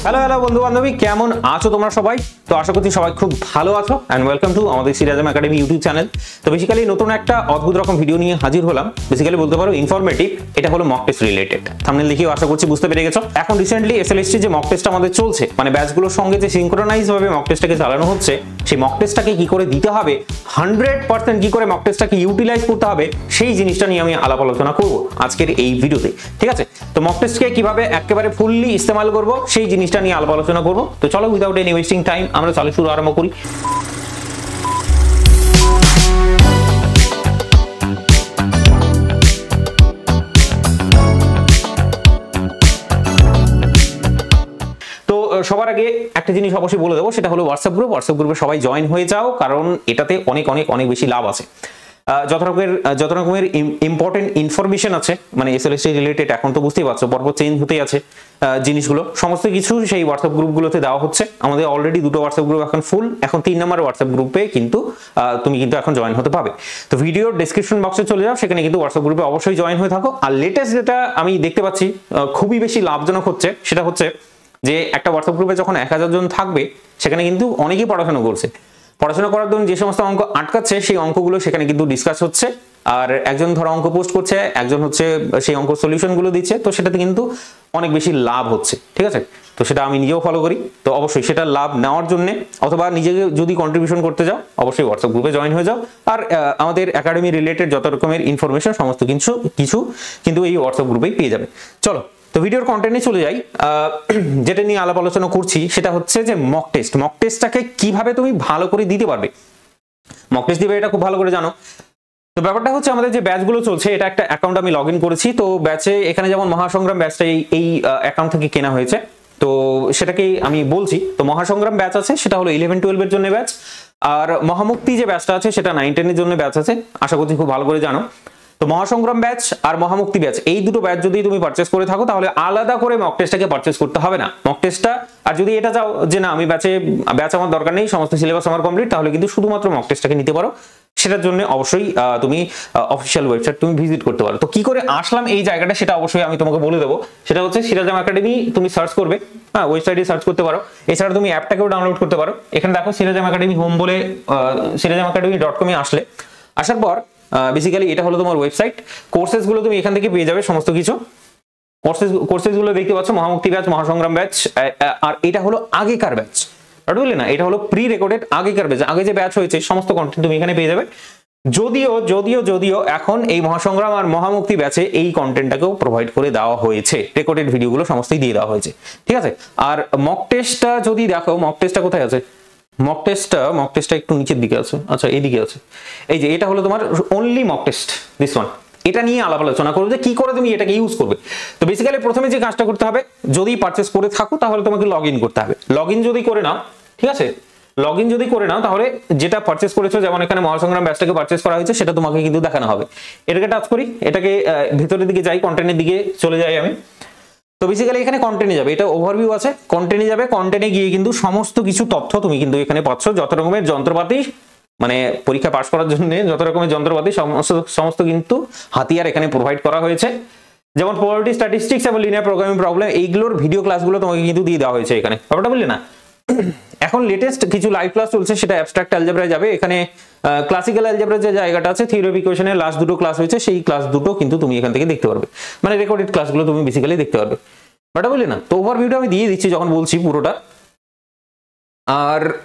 Hello hello বন্ধু বান্ধবী, কেমন আছো তোমরা সবাই? তো আশা করছি সবাই খুব ভালো আছো এন্ড ওয়েলকাম টু আমাদের সিরাজম একাডেমি ইউটিউব চ্যানেল। তো বেসিক্যালি নতুন একটা অদ্ভুত রকম ভিডিও নিয়ে হাজির হলাম। বেসিক্যালি বলতে পারো ইনফরমেটিভ। এটা হলো মক টেস্ট রিলেটেড। থাম্বনেল দেখেও আশা করছি বুঝতে পেরে গেছো। এখন রিসেন্টলি এসএলএসটি যে মক টেস্ট আমাদের চলছে, মানে ব্যাচগুলোর সঙ্গে যে সিনক্রোনাইজ ভাবে মক টেস্টটাকে চালানো হচ্ছে, সেই মক টেস্টটাকে কি করে দিতে হবে, 100% কি করে মক টেস্টটাকে ইউটিলাইজ করতে হবে, সেই জিনিসটা নিয়ে আমি আলাপ আলোচনা করব আজকের এই ভিডিওতে। ঠিক আছে? তো মক টেস্টকে কিভাবে একেবারে ফুললি ইস্তেমাল করব সেই জিনিসটা নিয়ে আলাপ আলোচনা করব। তো চলো উইদাউট এনি ওয়েস্টিং টাইম আমরা চালু শুরু আরম্ভ করি। সবার আগে একটা জিনিস অবশ্যই বলে দেবো, সেটা হলো হোয়াটসঅ্যাপ গ্রুপে সবাই জয়েন হয়ে যাও, কারণ এটাতে অনেক অনেক অনেক বেশি লাভ আছে। যত রকমের ইম্পর্টেন্ট ইনফরমেশন আছে, মানে এসএলএসটি রিলেটেড, এখন তো বুঝতেই পারছো পরপর চেঞ্জ হতেই আছে জিনিসগুলো, সমস্ত কিছু সেই হোয়াটসঅ্যাপ গ্রুপগুলোতে দেওয়া হচ্ছে। আমাদের অলরেডি 2টো হোয়াটসঅ্যাপ গ্রুপ এখন ফুল, এখন 3 নম্বর হোয়াটসঅ্যাপ গ্রুপে কিন্তু তুমি কিন্তু এখন জয়েন হতে পারবে। তো ভিডিওর ডেসক্রিপশন বক্সে চলে যাও, সেখানে কিন্তু হোয়াটসঅ্যাপ গ্রুপে অবশ্যই জয়েন হয়ে থাকো। আর লেটেস্ট যেটা আমি দেখতে পাচ্ছি খুবই বেশি লাভজনক হচ্ছে, সেটা হচ্ছে যে একটা হোয়াটসঅ্যাপ গ্রুপে যখন 1000 জন থাকবে, সেখানে কিন্তু অনেকেই পড়াশোনা করছে। পড়াশোনা করার জন্য যে সমস্ত অঙ্ক আটকাচ্ছে, সেই অঙ্কগুলো সেখানে কিন্তু ডিসকাস হচ্ছে। আর একজন ধরো অঙ্ক পোস্ট করছে, একজন হচ্ছে সেই অঙ্ক সলিউশনগুলো দিচ্ছে। তো সেটাতে কিন্তু অনেক বেশি লাভ হচ্ছে। ঠিক আছে? তো সেটা আমি নিজেও ফলো করি। তো অবশ্যই সেটা লাভ নেওয়ার জন্য অথবা নিজেকে যদি কন্ট্রিবিউশন করতে যাও, অবশ্যই হোয়াটসঅ্যাপ গ্রুপে জয়েন হয়ে যাও। আর আমাদের একাডেমি রিলেটেড যত রকমের ইনফরমেশন সমস্ত কিছু কিন্তু এই হোয়াটসঅ্যাপ গ্রুপেই পেয়ে যাবে। চলো তো ভিডিওর কন্টেন্টে চলে যাই। যেটা নিয়ে আলাপ আলোচনা করছি সেটা হচ্ছে যে মক টেস্টটাকে কিভাবে তুমি ভালো করে দিতে পারবে। মক টেস্ট দিবে এটা খুব ভালো করে জানো। তো ব্যাপারটা হচ্ছে আমাদের যে ব্যাচগুলো চলছে, এটা একটা অ্যাকাউন্ট আমি লগ ইন করেছি। তো ব্যাচে এখানে যেমন মহাসংগ্রাম ব্যাচটা এই অ্যাকাউন্ট থেকে কেনা হয়েছে, তো সেটাকেই আমি বলছি। তো মহাসংগ্রাম ব্যাচ আছে, সেটা হলো 11-12 এর জন্য ব্যাচ। আর মহামুক্তি যে ব্যাচটা আছে, সেটা 9-10 এর জন্য ব্যাচ আছে। আশা করছি খুব ভালো করে জানো। তো মহাসংগ্রাম ব্যাচ আর মহামুক্তি ব্যাচ, এই দুটো ব্যাচ যদি তুমি পারচেস করে থাকো, তাহলে আলাদা করে মক টেস্টটাকে পারচেস করতে হবে না। মক টেস্টটা, আর যদি এটা চাও যে না আমি ব্যাচ আমার দরকার নেই, সমস্ত সিলেবাস আমার কমপ্লিট, তাহলে কিন্তু শুধুমাত্র মক টেস্টটাকে নিতে পারো। সেটার জন্য অবশ্যই তুমি অফিসিয়াল ওয়েবসাইট তুমি ভিজিট করতে পারো। তো কি করে আসলাম এই জায়গাটা, সেটা অবশ্যই আমি তোমাকে বলে দেবো। সেটা হচ্ছে সিরাজম একাডেমি, তুমি সার্চ করবে, হ্যাঁ ওয়েবসাইটে সার্চ করতে পারো। এছাড়া তুমি অ্যাপটাকেও ডাউনলোড করতে পারো। এখানে দেখো সিরাজম একাডেমি হোম বলে sirazamacademy.com আসলে, আসার পর বেসিক্যালি এটা হলো তোমার ওয়েবসাইট। কোর্সেস গুলো তুমি এখান থেকে পেয়ে যাবে সমস্ত কিছু। কোর্সেস গুলো দেখতে পাচ্ছ, মহামুক্তি ব্যাচ, মহাসংগ্রাম ব্যাচ। আর এটা হলো আগেকার ব্যাচ, বুঝলে না? এটা হলো প্রি রেকর্ডেড আগেকার ব্যাচ। আগে যে ব্যাচ হয়েছে সমস্ত কন্টেন্ট তুমি এখানে পেয়ে যাবে। যদিও এখন এই মহাসংগ্রাম আর মহামুক্তি ব্যাচে এই কন্টেন্টটাকেও প্রোভাইড করে দেওয়া হয়েছে, রেকর্ডেড ভিডিওগুলো সমস্তই দিয়ে দেওয়া হয়েছে। ঠিক আছে? আর মক টেস্টটা যদি দেখো, মক টেস্টটা কোথায় আছে? মক টেস্টটা একটু নিচের দিকে আছে। আচ্ছা, এইদিকে আছে। এই যে এটা হলো তোমার only mock test, this one. এটা নিয়ে আলাপ আলোচনা করবো যে কি করে তুমি এটাকে ইউজ করবে। তো বেসিক্যালি প্রথমে যে কাজটা করতে হবে, যদি পারচেস করে থাকো তাহলে তোমাকে লগ ইন করতে হবে। লগ ইন যদি করে নাও, ঠিক আছে, লগ ইন যদি করে নাও, তাহলে যেটা পারচেস করেছো, যেমন এখানে মহাসংগ্রাম ব্যাচটাকে পারচেস করা হয়েছে, সেটা তোমাকে কিন্তু দেখানো হবে। এটাকে টাচ করি, এটাকে ভিতরের দিকে যাই, কন্টেন্টের দিকে চলে যাই আমি। তো বেসিক্যালি এখানে কন্টেন্টে যাবে, এটা ওভারভিউ আছে, কন্টেন্টে যাবে। কন্টেন্টে গিয়ে কিন্তু সমস্ত কিছু তথ্য তুমি কিন্তু এখানে পাচ্ছ। যত রকমের যন্ত্রপাতি, মানে পরীক্ষা পাস করার জন্য যত রকমের যন্ত্রপাতি, সমস্ত কিন্তু হাতিয়ার এখানে প্রোভাইড করা হয়েছে। যেমন প্রবাবিলিটি, স্ট্যাটিস্টিক্স এবং লিনিয়ার প্রোগ্রামিং প্রবলেম, এইগুলোর ভিডিও ক্লাসগুলো তোমাকে কিন্তু দিয়ে দেওয়া হয়েছে এখানে। ব্যাপারটা বললে না? এখন লেটেস্ট কিছু লাইভ ক্লাস চলছে, সেটা অ্যাবস্ট্রাক্ট অ্যালজেব্রায় যাবে। এখানে ক্লাসিক্যাল অ্যালজেব্রার যে জায়গাটা আছে, থিওরি অফ ইকুয়েশনের লাস্ট 2টো ক্লাস হয়েছে, সেই ক্লাস 2টো কিন্তু তুমি এখান থেকে দেখতে পারবে। মানে রেকর্ডেড ক্লাসগুলো তুমি বেসিক্যালি দেখতে পারবে। ব্যাপারটা বললে না? তো ওভারভিউটা আমি দিয়ে দিচ্ছি যখন বলছি পুরোটা।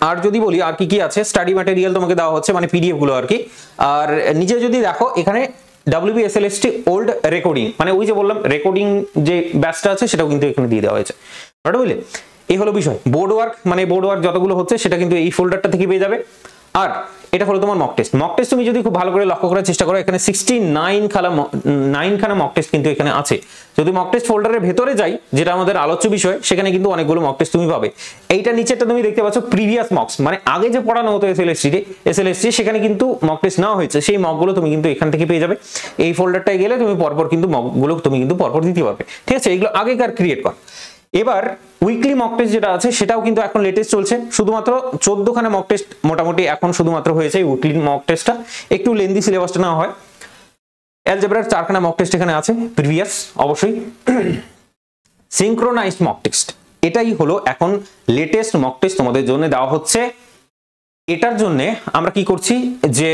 আর যদি বলি আর কি আছে, স্টাডি ম্যাটেরিয়াল তোমাকে দেওয়া হচ্ছে, মানে পিডিএফ গুলো আর কি। আর নিচে যদি দেখো, এখানে WBSLST ওল্ড রেকর্ডিং, মানে ওই যে বললাম রেকর্ডিং যে ব্যাচটা আছে, সেটাও কিন্তু এখানে দিয়ে দেওয়া হয়েছে। ব্যাপারটা বুঝলে? এই হলো বিষয়। বোর্ড ওয়ার্ক যতগুলো হচ্ছে, সেটা কিন্তু এই ফোল্ডারটা থেকে পেয়ে যাবে। আর এটা হলো তোমার মক টেস্ট। তুমি যদি খুব ভালো করে লক্ষ্য করার চেষ্টা করো, এখানে 69 খানা মক টেস্ট কিন্তু এখানে আছে। যদি মক টেস্ট ফোল্ডারের ভেতরে যাই, যেটা আমাদের আলোচ্য বিষয়, সেখানে কিন্তু অনেকগুলো মক টেস্ট তুমি পাবে। এইটা নিচেরটা তুমি দেখতে পাচ্ছ প্রিভিয়াস মকস, মানে আগে যে পড়ানো হতো এসএলএসটি, সেখানে কিন্তু মক টেস্ট নেওয়া হয়েছে। সেই মকগুলো তুমি কিন্তু এখান থেকে পেয়ে যাবে। এই ফোল্ডারটায় গেলে তুমি পরপর কিন্তু মকগুলো তুমি কিন্তু পরপর দিতে পারবে। ঠিক আছে? এগুলো আগেকার ক্রিয়েট কর। এবার উইকলি মক টেস্ট যেটা আছে, সেটাও কিন্তু এখন লেটেস্ট চলছে। শুধুমাত্র 14 খানা মক টেস্ট মোটামুটি এখন শুধুমাত্র হয়েছে উইকলি মক টেস্টটা। একটু লেন্দি সিলেবাসটা নেওয়া হয়। অ্যালজেব্রার 4খানা মক টেস্ট এখানে আছে প্রিভিয়াস, অবশ্যই। সিনক্রোনাইজড মক টেস্ট, এটাই হলো এখন লেটেস্ট মক টেস্ট তোমাদের জন্য দেওয়া হচ্ছে। এটার জন্য আমরা কি করছি যে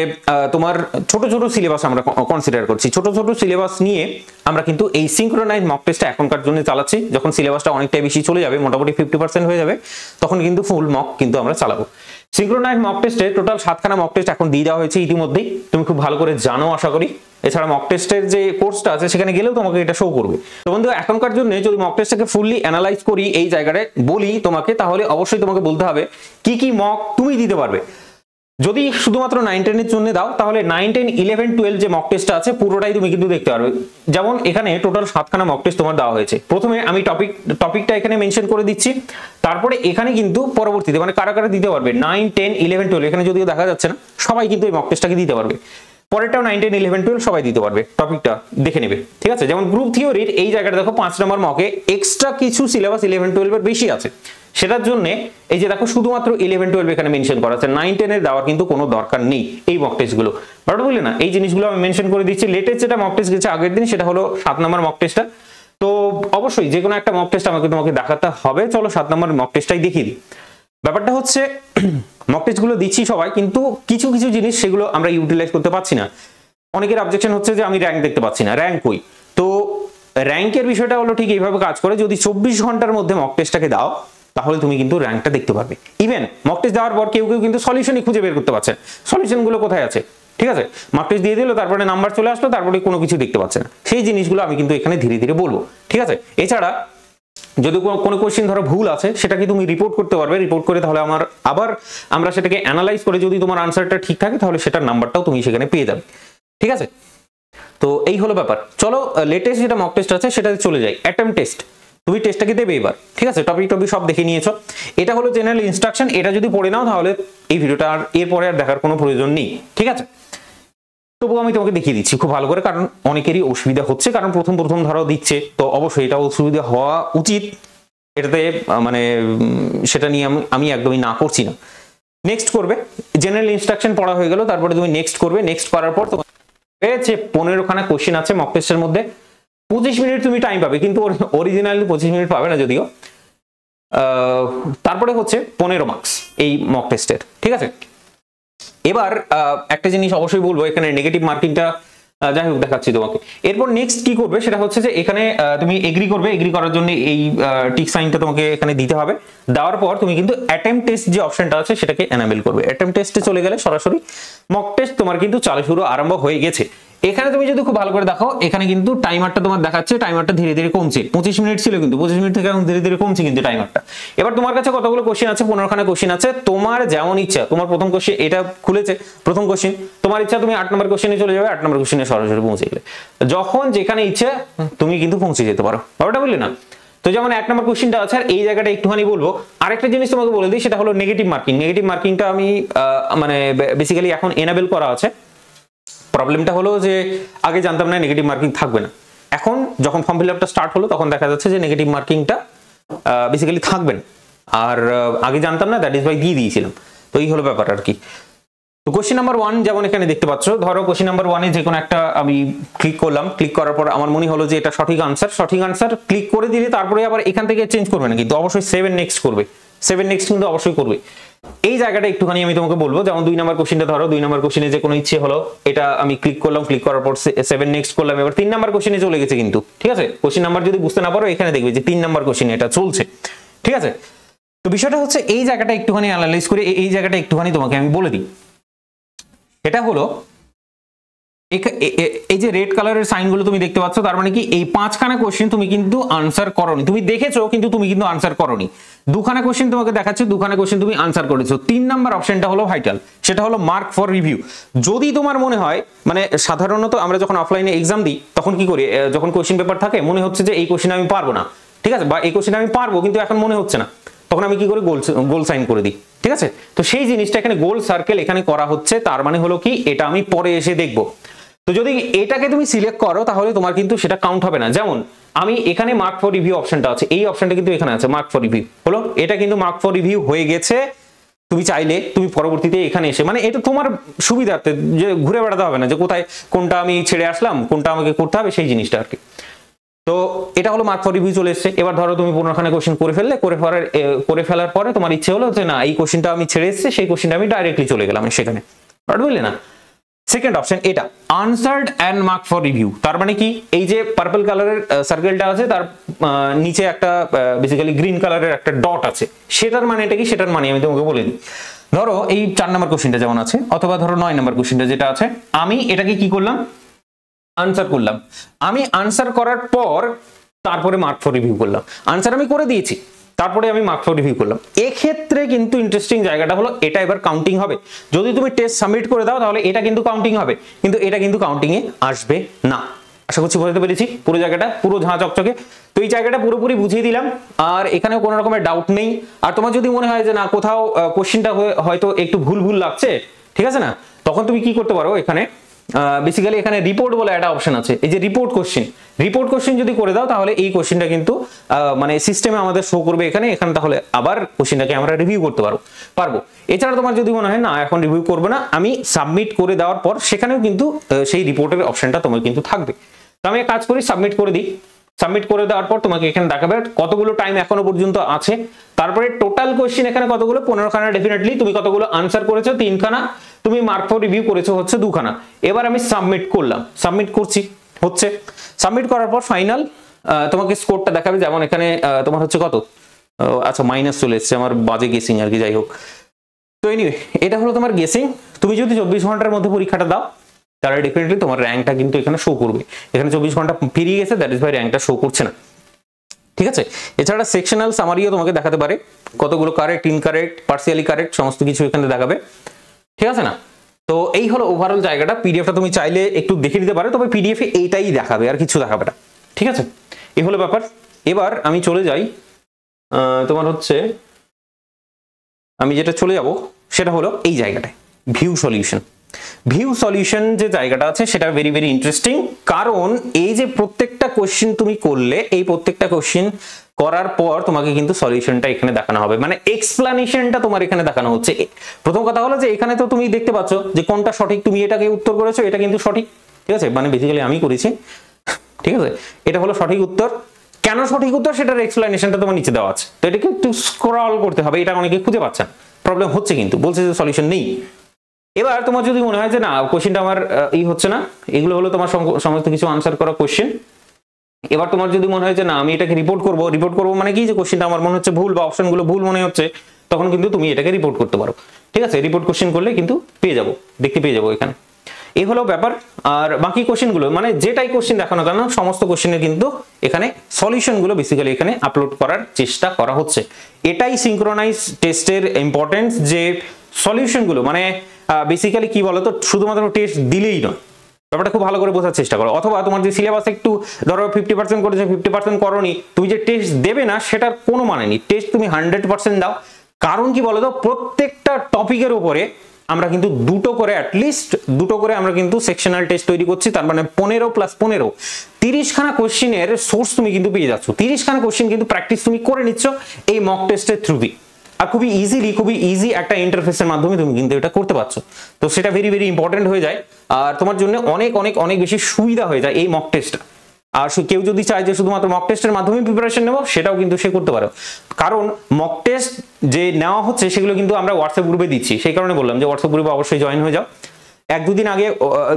তোমার ছোট ছোট সিলেবাস আমরা কনসিডার করছি, ছোট ছোট সিলেবাস নিয়ে আমরা কিন্তু এই সিঙ্ক্রোনাইজ মক টেস্টটা এখনকার জন্য চালাচ্ছি। যখন সিলেবাসটা অনেকটাই বেশি চলে যাবে, মোটামুটি 50% হয়ে যাবে, তখন কিন্তু ফুল মক কিন্তু আমরা চালাবো। সিঙ্ক্রোনাইজ মক টেস্টে টোটাল 7খানা মক টেস্ট এখন দিয়ে দেওয়া হয়েছে ইতিমধ্যেই, তুমি খুব ভালো করে জানো আশা করি। এছাড়া মক টেস্টের যে কোর্সটা আছে সেখানে গেলেও তোমাকে এটা শো করবে। তো বন্ধু এখনকার জন্য যদি মক টেস্টটাকে ফুললি অ্যানালাইজ করি, এই জায়গায় বলি তোমাকে, তাহলে অবশ্যই তোমাকে বলতে হবে কি কি মক তুমি দিতে পারবে। যদি শুধুমাত্র 9-10 এর জন্য দাও তাহলে 9, 10, 11, 12 যে মক টেস্টটা আছে পুরোটাই তুমি কিন্তু দেখতে পারবে। যেমন এখানে টোটাল 7খানা মক টেস্ট তোমার দেওয়া হয়েছে। প্রথমে আমি টপিকটা এখানে মেনশন করে দিচ্ছি, তারপরে এখানে কিন্তু পরবর্তীতে মানে কারা কারা দিতে পারবে 9, 10, 11, 12 এখানে যদিও দেখা যাচ্ছে না, সবাই কিন্তু এই মক টেস্টটাকে দিতে পারবে। পরেরটাও 9, 10, 11, 12 সবাই দিতে পারবে, টপিকটা দেখে নেবে, ঠিক আছে। যেমন গ্রুপ থিওরির এই জায়গাটা দেখো 5 নম্বর মকে এক্সট্রা কিছু সিলেবাস 11, 12 এর বেশি আছে, সেটার জন্য এই যে দেখো শুধুমাত্র 11, 12 এখানে মেনশন করা আছে, 9, 10 এর দেওয়ার কিন্তু কোনো দরকার নেই এই মক টেস্টগুলো। বাট বলি না, এই জিনিসগুলো আমি মেনশন করে দিচ্ছি। লেটেস্ট যেটা মক টেস্ট গেছে আগের দিন সেটা হলো 7 নম্বর মক টেস্টটা। তো অবশ্যই যে কোনো একটা মক টেস্ট আমাকে তোমাকে দেখাতে হবে। চলো 7 নম্বর মক টেস্টটাই দেখিয়ে দিই। ব্যাপারটা হচ্ছে মক টেস্টগুলো দিচ্ছি সবাই, কিন্তু কিছু কিছু জিনিস সেগুলো আমরা ইউটিলাইজ করতে পারছি না। অনেকের অবজেকশন হচ্ছে যে আমি র্যাঙ্ক দেখতে পাচ্ছি না, র্যাঙ্ক কই? তো র্যাঙ্কের বিষয়টা হলো ঠিক এইভাবে কাজ করে, যদি 24 ঘন্টার মধ্যে মক টেস্টটাকে দাও তাহলে তুমি কিন্তু র্যাঙ্কটা দেখতে পারবে। ইভেন মক টেস্ট দেওয়ার পর কেউ কেউ কিন্তু সলিউশনই খুঁজে বের করতে পারছে, সলিউশনগুলো কোথায় আছে, ঠিক আছে। মক টেস্ট দিয়ে দিল, তারপরে নাম্বার চলে আসলো, তারপরে কোনো কিছু দেখতে পাচ্ছে না। সেই জিনিসগুলো আমি কিন্তু এখানে ধীরে ধীরে বলবো, ঠিক আছে। এছাড়া যদি কোনো কোশ্চেন ধরো ভুল আছে সেটাকে তুমি রিপোর্ট করতে পারবে, রিপোর্ট করে তাহলে আবার আমরা সেটাকে অ্যানালাইজ করে যদি তোমার আনসারটা ঠিক থাকে তাহলে সেটার নাম্বারটাও তুমি সেখানে পেয়ে যাবে, ঠিক আছে। তো এই হলো ব্যাপার। চলো লেটেস্ট যেটা মক টেস্ট আছে সেটাতে চলে যাই। অ্যাটেম্প টেস্ট, তুমি টেস্টটাকে দেবে এবার, ঠিক আছে। টপিক সব দেখে নিয়েছো, এটা হলো জেনারেল ইনস্ট্রাকশন। এটা যদি পড়ে নাও তাহলে এই ভিডিওটা আর এরপরে আর দেখার কোনো প্রয়োজন নেই, ঠিক আছে। তবুও আমি তোমাকে দেখিয়ে দিচ্ছি খুব ভালো করে, কারণ অনেকেরই অসুবিধা হচ্ছে, কারণ প্রথম ধরো দিচ্ছে, তো অবশ্যই এটা অসুবিধা হওয়া উচিত, এটাতে মানে সেটা নিয়ে আমি একদমই না করছি না। নেক্সট করবে, জেনারেল ইনস্ট্রাকশন পড়া হয়ে গেল, তারপরে তুমি নেক্সট করবে। নেক্সট করার পর তোমার 15খানা কোশ্চেন আছে মক টেস্টের মধ্যে, 25 মিনিট তুমি টাইম পাবে, কিন্তু অরিজিনালি 25 মিনিট পাবে না যদিও। তারপরে হচ্ছে 15 মার্কস এই মক টেস্টের, ঠিক আছে। এবার একটা জিনিস অবশ্যই বলবো, এখানে নেগেটিভ মার্কিংটা যাই হোক দেখাচ্ছি তোমাকে। এরপর নেক্সট কি করবে সেটা হচ্ছে যে এখানে তুমি এগ্রি করবে, এগ্রি করার জন্য এই টিক সাইনটা তোমাকে এখানে দিতে হবে। দেওয়ার পর তুমি কিন্তু অ্যাটেম্প টেস্ট যে অপশনটা আছে সেটাকে এনাবেল করবে। অ্যাটেম্প টেস্টে চলে গেলে সরাসরি মক টেস্ট তোমার কিন্তু শুরু আরম্ভ হয়ে গেছে। এখানে তুমি যদি খুব ভালো করে দেখো, এখানে কিন্তু টাইমারটা তোমার দেখাচ্ছে, টাইমারটা ধীরে ধীরে কমছে। 25 মিনিট ছিল, কিন্তু 25 মিনিট থেকে এখন ধীরে ধীরে কমছে কিন্তু টাইমারটা। এবার তোমার কাছে কতগুলো কোশ্চেন আছে? 15খানা কোশ্চেন আছে। তোমার যেমন ইচ্ছা, তোমার প্রথম কোশ্চেন এটা খুলেছে, প্রথম কোশ্চেন তোমার ইচ্ছা তুমি 8 নম্বর কোশ্চেনে চলে যাবে, 8 নম্বর কোশ্চেনে সরাসরি পৌঁছে গেলে, যখন যেখানে ইচ্ছে তুমি কিন্তু পৌঁছে যেতে পারো। ব্যাপারটা বললি না? তো যেমন 1 নম্বর কোশ্চেনটা আছে, আর এই জায়গাটা একটুখানি বলবো। আরেকটা জিনিস তোমাকে বলে দিই, সেটা হলো নেগেটিভ মার্কিং। নেগেটিভ মার্কিংটা আমি মানে বেসিক্যালি এখন এনাবেল করা আছে। প্রবলেমটা হলো যে আগে জানতাম না নেগেটিভ মার্কিং থাকবে না, এখন যখন ফর্ম ফিল আপটা স্টার্ট হলো তখন দেখা যাচ্ছে যে নেগেটিভ মার্কিংটা বেসিক্যালি থাকবে না। আর আগে জানতাম না, দ্যাট ইজ ওয়াই দিয়ে দিয়েছিলাম। তো এই হলো ব্যাপার আর কি। তো কোশ্চেন নাম্বার 1 যেমন এখানে দেখতে পাচ্ছ, ধরো কোশ্চেন নাম্বার 1 এ যে কোনো একটা আমি ক্লিক করলাম, ক্লিক করার পর আমার মনে হলো যে এটা সঠিক আনসার ক্লিক করে দিলে তারপরে আবার এখান থেকে চেঞ্জ করবে না, কিন্তু অবশ্যই 7 নেক্সট করবে। 7 নেক্সট কিন্তু অবশ্যই করবে। এই জায়গাটা একটুখানি আমি তোমাকে বলবো, যেমন 2 নম্বর কোশ্চেনটা ধরো, 2 নম্বর কোশ্চেনে যে কোনো ইচ্ছে হলো, এটা আমি ক্লিক করলাম, ক্লিক করার পর 7 নেক্সট করলাম। এবার 3 নম্বর কোশ্চেনে চলে গেছে কিন্তু, ঠিক আছে। কোশ্চেন নাম্বার যদি বুঝতে না পারো এখানে দেখবে যে 3 নম্বর কোশ্চেনে এটা চলছে, ঠিক আছে। তো বিষয়টা হচ্ছে এই জায়গাটা একটুখানি অ্যানালাইজ করে এই জায়গাটা একটুখানি তোমাকে আমি বলে দিই। এটা হলো এই যে রেড কালারের সাইনগুলো তুমি দেখতে পাচ্ছ, তার মানে কি এই 5খানা কোশ্চেন তুমি কিন্তু আনসার করোনি, তুমি দেখেছো কিন্তু তুমি কিন্তু আনসার করোনি। 2খানা কোশ্চেন তোমাকে দেখাচ্ছে, 2খানা কোশ্চেন তুমি আনসার করেছো। 3 নাম্বার অপশনটা হলো ভাইটাল, সেটা হলো মার্ক ফর রিভিউ। যদি তোমার মনে হয়, মানে সাধারণত আমরা যখন অফলাইনে এক্সাম দিই তখন কি করি, যখন কোশ্চেন পেপার থাকে মনে হচ্ছে যে এই কোশ্চেন আমি পারবো না, ঠিক আছে, বা এই কোশ্চেন আমি পারবো কিন্তু এখন মনে হচ্ছে না, তখন আমি কি করি, গোল সাইন করে দিই, ঠিক আছে। তো সেই জিনিসটা এখানে গোল সার্কেল এখানে করা হচ্ছে, তার মানে হলো কি এটা আমি পরে এসে দেখবো। তো যদি এটাকে তুমি সিলেক্ট করো তাহলে তোমার কিন্তু সেটা কাউন্ট হবে না। যেমন আমি এখানে মার্ক ফর রিভিউ অপশনটা আছে, এই অপশনটা কিন্তু এখানে আছে মার্ক ফর রিভিউ, হলো এটা কিন্তু মার্ক ফর রিভিউ হয়ে গেছে। তুমি চাইলে তুমি পরবর্তীতে এখানে এসে, মানে এটা তোমার সুবিধার্থে, যে ঘুরে বেড়াতে হবে না যে কোথায় কোনটা আমি ছেড়ে আসলাম, কোনটা আমাকে করতে হবে, সেই জিনিসটা আর কি। তো এটা হলো মার্ক ফর রিভিউ চলে এসেছে। এবার ধরো তুমি 15খানা কোশ্চেন করে ফেলার পরে তোমার ইচ্ছে হলো যে না এই কোশ্চেনটা আমি ছেড়ে এসেছি, সেই কোশ্চেনটা আমি ডাইরেক্টলি চলে গেলাম সেখানে, বুঝলে না। সেকেন্ড অপশন এটা answered and mark for review. তার মানে কি, এই যে পার্পল কালারের সার্কেলটা আছে তার নিচে একটা বেসিক্যালি গ্রিন কালারের একটা ডট আছে, সেটার মানে এটা কি, সেটার মানে আমি তোমাকে বলে দিই। ধরো এই 4 নম্বর কোশ্চেনটা যেমন আছে, অথবা ধরো 9 নম্বর কোশ্চেনটা যেটা আছে, আমি এটাকে কি করলাম, আনসার করলাম। আমি আনসার করার পর তারপরে মার্ক ফর রিভিউ করলাম। আনসার আমি করে দিয়েছি, তারপরে আমি মার্ক ফর রিভিউ করলাম। এক্ষেত্রে কিন্তু ইন্টারেস্টিং জায়গাটা হলো এটা এবার কাউন্টিং হবে। যদি তুমি টেস্ট সাবমিট করে দাও তাহলে এটা কিন্তু কাউন্টিং হবে, কিন্তু এটা কিন্তু কাউন্টিং এ আসবে না। আশা করছি বুঝতে পেরেছি পুরো জায়গাটা, পুরো ঝাঁ চকচকে। তো এই জায়গাটা পুরোপুরি বুঝিয়ে দিলাম, আর এখানেও কোনো রকমের ডাউট নেই। আর তোমার যদি মনে হয় যে না কোথাও কোশ্চেনটা হয়তো একটু ভুল ভুল লাগছে, ঠিক আছে না, তখন তুমি কি করতে পারো, এখানে বেসিক্যালি এখানে রিপোর্ট বলে একটা অপশন আছে। এই যে রিপোর্ট কোশ্চেন যদি করে দাও তাহলে এই কোশ্চেনটা কিন্তু মানে সিস্টেমে আমাদের শো করবে এখানে, তাহলে আবার কোশ্চেনটাকে আমরা রিভিউ করতে পারবো। এছাড়া তোমার যদি মনে হয় না এখন রিভিউ করবে না, আমি সাবমিট করে দেওয়ার পর সেখানেও কিন্তু সেই রিপোর্টের অপশনটা তোমার কিন্তু থাকবে। তো আমি এক কাজ করি, সাবমিট করে দিই। সাবমিট করে দেওয়ার পর তোমাকে এখানে দেখাবে কতগুলো টাইম এখনো পর্যন্ত আছে, তারপরে টোটাল কোশ্চেন এখানে কতগুলো, 15খানা ডেফিনেটলি, তুমি কতগুলো আনসার করেছো 3খানা, তুমি মার্ক ফর রিভিউ করেছো হচ্ছে 2খানা। এবার আমি সাবমিট করলাম, সাবমিট করছি, হচ্ছে সাবমিট করার পর ফাইনাল তোমাকে স্কোরটা দেখাবে। যেমন এখানে তোমার হচ্ছে কত, আচ্ছা মাইনাস চলে এসছে, আমার বাজে গেসিং আর কি, যাই হোক। তো এনিওয়ে এটা হলো তোমার গেসিং। তুমি যদি 24 ঘন্টার মধ্যে পরীক্ষাটা দাও তাহলে ডেফিনেটলি তোমার র্যাঙ্কটা কিন্তু এখানে শো করবে। এখানে 24 ঘন্টা পেরিয়ে গেছে, দ্যাট ইজ ভাই র্যাঙ্কটা শো করছে না, ঠিক আছে। এছাড়া সেকশনাল সামারিও তোমাকে দেখাতে পারে, কতগুলো কারেক্ট, ইনকারেক্ট, পার্সিয়ালি কারেক্ট, সমস্ত কিছু এখানে দেখাবে, ঠিক আছে না। তো এই হলো ওভারঅল জায়গাটা। পিডিএফটা তুমি চাইলে একটু দেখে নিতে পারো, তবে পিডিএফে এইটাই দেখাবে, আর কিছু দেখাবে না, ঠিক আছে। এই হলো ব্যাপার। এবার আমি চলে যাই, তোমার হচ্ছে আমি যেটা চলে যাব সেটা হলো এই জায়গাটায়, ভিউ সলিউশন যে জায়গাটা আছে সেটা ভেরি ভেরি ইন্টারেস্টিং। কারণ এই যে প্রত্যেকটা কোশ্চেন তুমি করলে, এই প্রত্যেকটা কোশ্চেন করার পর তোমাকে কিন্তু সলিউশনটা এখানে দেখানো হবে, মানে এক্সপ্লানেশনটা তোমার এখানে দেখানো হচ্ছে। প্রথম কথা হলো যে এখানে তো তুমি দেখতে পাচ্ছ যে কোনটা সঠিক, তুমি এটাকে উত্তর করেছো, এটা কিন্তু সঠিক, ঠিক আছে, মানে বেসিক্যালি আমি করেছি, ঠিক আছে, এটা হলো সঠিক উত্তর। কেন সঠিক উত্তর সেটার এক্সপ্লানেশনটা তোমার নিচে দেওয়া আছে, তো এটাকে একটু স্ক্রল করতে হবে, এটা অনেকে খুঁজে পাচ্ছে না, প্রবলেম হচ্ছে, কিন্তু বলছে যে সলিউশন নেই। এবার তোমার যদি মনে হয় যে না কোশ্চেনটা আমার হচ্ছে না, এগুলো হলো তোমার সমস্ত কিছু আনসার করা কোশ্চেন। এবার তোমার যদি মনে হয় যে না আমি এটাকে রিপোর্ট করব মানে কি, যে কোশ্চেনটা আমার মনে হচ্ছে ভুল বা অপশনগুলো ভুল মনে হচ্ছে, তখন কিন্তু তুমি এটাকে রিপোর্ট করতে পারো, ঠিক আছে। রিপোর্ট কোশ্চেন করলে কিন্তু দেখতে পেয়ে যাবো এখানে। এই হলো ব্যাপার। আর বাকি কোশ্চেনগুলো মানে যেটাই কোশ্চেন দেখানো কেন, সমস্ত কোশ্চেনের কিন্তু এখানে সলিউশনগুলো বেসিক্যালি এখানে আপলোড করার চেষ্টা করা হচ্ছে। এটাই সিনক্রোনাইজ টেস্টের ইম্পর্টেন্স, যে সলিউশনগুলো মানে বেসিক্যালি কি বলতো, শুধুমাত্র টেস্ট দিলেই নয়, ব্যাপারটা খুব ভালো করে বোঝার চেষ্টা করো। অথবা তোমার যে সিলেবাস একটু ধরো 50% করেছো, 50% করোনি, তুমি যে টেস্ট দেবে না সেটার কোনো মানে নেই, টেস্ট তুমি 100% দাও। কারণ কি বলতো, প্রত্যেকটা টপিকের উপরে আমরা কিন্তু অ্যাটলিস্ট দুটো করে আমরা কিন্তু সেকশনাল টেস্ট তৈরি করছি। তার মানে 15 + 15 30খানা কোশ্চেনের সোর্স তুমি কিন্তু পেয়ে যাচ্ছ, 30খানা কোশ্চেন কিন্তু প্র্যাকটিস তুমি করে নিচ্ছ এই মক টেস্টের থ্রু দিয়ে। আর খুবই ইজি একটা ইন্টারফেসের মাধ্যমে তুমি কিন্তু এটা করতে পারছো। তো সেটা ভেরি ভেরি ইম্পর্টেন্ট হয়ে যায়, আর তোমার জন্য অনেক বেশি সুবিধা হয়ে যায় এই মক টেস্টটা। আর কেউ যদি চায় যে শুধুমাত্র মক টেস্টের মাধ্যমে প্রিপারেশন নেব, সেটাও কিন্তু সে করতে পারো। কারণ মক টেস্ট যে নেওয়া হচ্ছে সেগুলো কিন্তু আমরা হোয়াটসঅ্যাপ গ্রুপে দিচ্ছি, সেই কারণে বললাম যে হোয়াটসঅ্যাপ গ্রুপে অবশ্যই জয়েন হয়ে যাও। 1-2 দিন আগে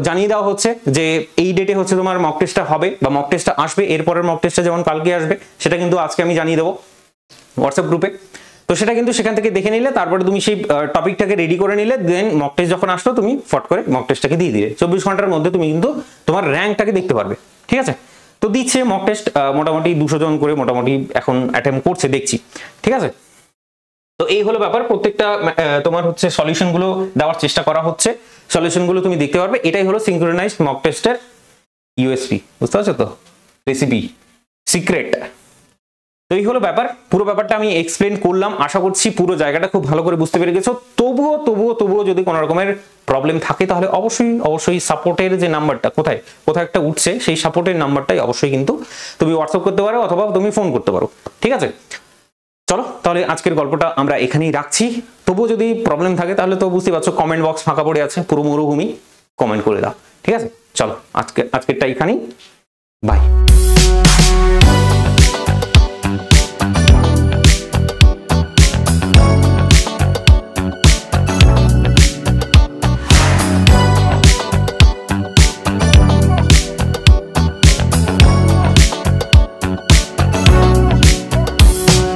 জানিয়ে দেওয়া হচ্ছে যে এই ডেটে হচ্ছে তোমার মক টেস্টটা হবে বা মক টেস্টটা আসবে, এরপরের মক টেস্টটা যেমন কালকে আসবে সেটা কিন্তু আজকে আমি জানিয়ে দেবো হোয়াটসঅ্যাপ গ্রুপে। তো সেটা কিন্তু সেখান থেকে দেখে নিলে, তারপরে তুমি সেই টপিকটাকে রেডি করে নিলে, দেন মক টেস্ট যখন আসলো তুমি ফট করে মক টেস্টটাকে দিয়ে দিলে, 24 ঘন্টার মধ্যে তুমি কিন্তু তোমার র্যাঙ্কটাকে দেখতে পারবে, ঠিক আছে। তো দিচ্ছে মক টেস্ট মোটামুটি 200 জন করে মোটামুটি এখন অ্যাটেম্প করছে দেখছি, ঠিক আছে। তো এই হলো ব্যাপার, প্রত্যেকটা তোমার হচ্ছে সলিউশনগুলো দেওয়ার চেষ্টা করা হচ্ছে, সলিউশনগুলো তুমি দেখতে পারবে। এটাই হলো সিনক্রোনাইজড মক টেস্টের ইউএসপি, বুঝতে পারছো তো, রেসিপি সিক্রেট। তো এই হলো ব্যাপার, পুরো ব্যাপারটা আমি এক্সপ্লেন করলাম, আশা করছি পুরো জায়গাটা খুব ভালো করে বুঝতে পেরে গেছো। তবুও যদি কোনো রকমের প্রবলেম থাকে তাহলে অবশ্যই সাপোর্টের যে নাম্বারটা কোথায় একটা উঠছে, সেই সাপোর্টের নাম্বারটাই অবশ্যই কিন্তু তুমি হোয়াটসঅ্যাপ করতে পারো অথবা তুমি ফোন করতে পারো, ঠিক আছে। চলো তাহলে আজকের গল্পটা আমরা এখানেই রাখছি। তবুও যদি প্রবলেম থাকে তাহলে তো বুঝতে পারছো, কমেন্ট বক্স ফাঁকা পড়ে আছে, পুরো মরুভূমি, কমেন্ট করে দাও, ঠিক আছে। চলো আজকেরটা এখানেই, বাই।